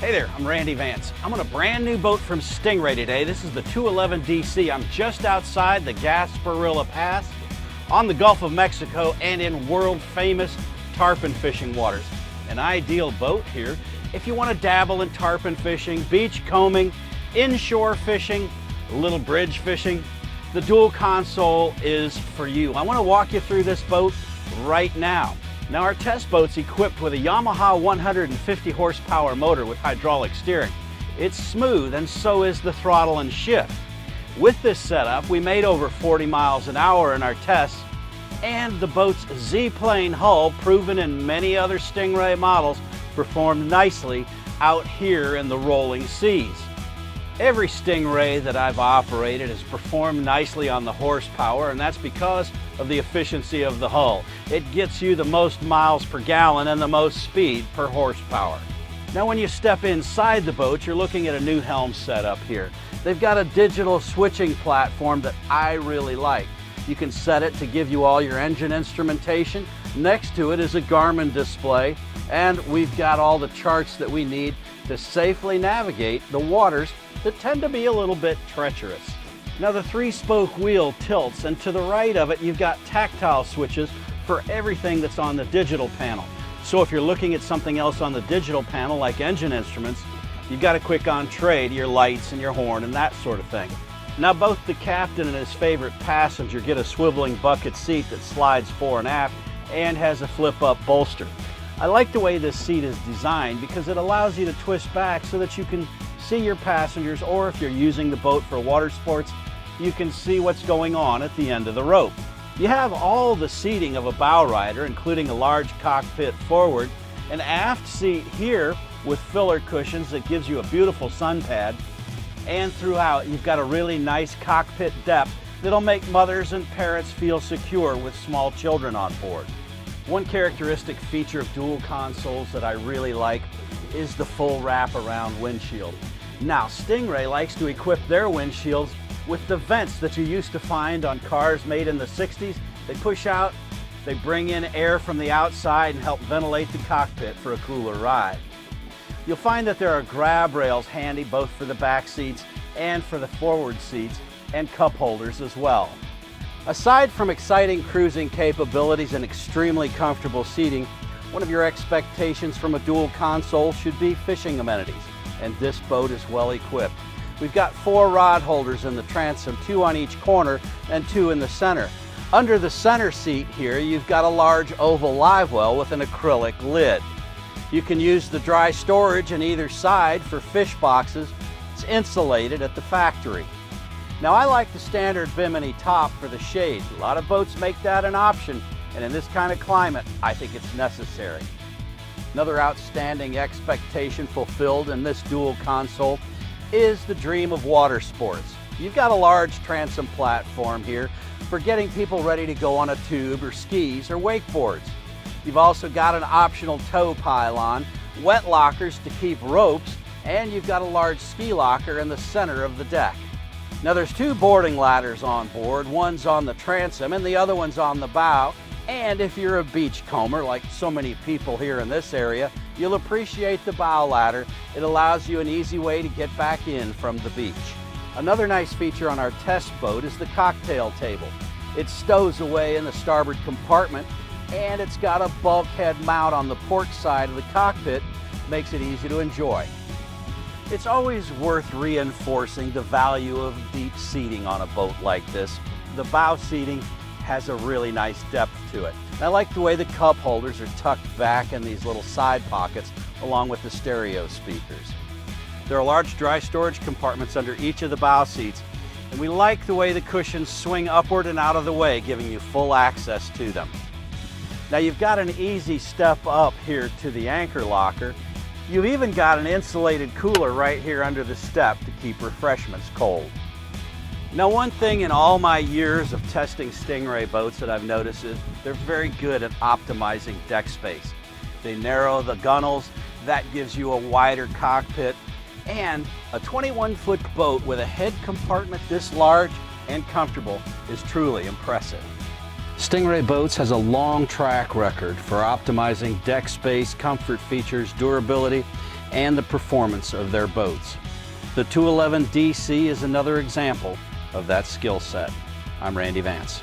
Hey there, I'm Randy Vance. I'm on a brand new boat from Stingray today. This is the 211 DC. I'm just outside the Gasparilla Pass on the Gulf of Mexico and in world famous tarpon fishing waters. An ideal boat here if you want to dabble in tarpon fishing, beach combing, inshore fishing, a little bridge fishing. The dual console is for you. I want to walk you through this boat right now. Now our test boat's equipped with a Yamaha 150 horsepower motor with hydraulic steering. It's smooth and so is the throttle and shift. With this setup, we made over 40 miles an hour in our tests, and the boat's Z-plane hull, proven in many other Stingray models, performed nicely out here in the rolling seas. Every Stingray that I've operated has performed nicely on the horsepower, and that's because of the efficiency of the hull. It gets you the most miles per gallon and the most speed per horsepower. Now when you step inside the boat, you're looking at a new helm setup here. They've got a digital switching platform that I really like. You can set it to give you all your engine instrumentation. Next to it is a Garmin display, and we've got all the charts that we need to safely navigate the waters that tend to be a little bit treacherous. Now the 3-spoke wheel tilts, and to the right of it you've got tactile switches for everything that's on the digital panel. So if you're looking at something else on the digital panel like engine instruments, you've got a quick entree to your lights and your horn and that sort of thing. Now both the captain and his favorite passenger get a swiveling bucket seat that slides fore and aft and has a flip-up bolster. I like the way this seat is designed because it allows you to twist back so that you can see your passengers, or if you're using the boat for water sports, you can see what's going on at the end of the rope. You have all the seating of a bow rider, including a large cockpit forward, an aft seat here with filler cushions that gives you a beautiful sun pad, and throughout you've got a really nice cockpit depth that'll make mothers and parents feel secure with small children on board. One characteristic feature of dual consoles that I really like is the full wraparound windshield. Now Stingray likes to equip their windshields with the vents that you used to find on cars made in the 60s. They push out, they bring in air from the outside and help ventilate the cockpit for a cooler ride. You'll find that there are grab rails handy both for the back seats and for the forward seats, and cup holders as well. Aside from exciting cruising capabilities and extremely comfortable seating, one of your expectations from a dual console should be fishing amenities, and this boat is well equipped. We've got 4 rod holders in the transom, 2 on each corner and 2 in the center. Under the center seat here, you've got a large oval live well with an acrylic lid. You can use the dry storage on either side for fish boxes. It's insulated at the factory. Now I like the standard bimini top for the shade. A lot of boats make that an option, and in this kind of climate, I think it's necessary. Another outstanding expectation fulfilled in this dual console is the dream of water sports. You've got a large transom platform here for getting people ready to go on a tube or skis or wakeboards. You've also got an optional tow pylon, wet lockers to keep ropes, and you've got a large ski locker in the center of the deck. Now there's 2 boarding ladders on board. One's on the transom and the other one's on the bow. And if you're a beach comber, like so many people here in this area, you'll appreciate the bow ladder. It allows you an easy way to get back in from the beach. Another nice feature on our test boat is the cocktail table. It stows away in the starboard compartment, and it's got a bulkhead mount on the port side of the cockpit, makes it easy to enjoy. It's always worth reinforcing the value of deep seating on a boat like this. The bow seating has a really nice depth to it. And I like the way the cup holders are tucked back in these little side pockets along with the stereo speakers. There are large dry storage compartments under each of the bow seats, and we like the way the cushions swing upward and out of the way, giving you full access to them. Now you've got an easy step up here to the anchor locker. You've even got an insulated cooler right here under the step to keep refreshments cold. Now one thing in all my years of testing Stingray boats that I've noticed is they're very good at optimizing deck space. They narrow the gunnels, that gives you a wider cockpit, and a 21-foot boat with a head compartment this large and comfortable is truly impressive. Stingray Boats has a long track record for optimizing deck space, comfort features, durability, and the performance of their boats. The 211 DC is another example of that skill set. I'm Randy Vance.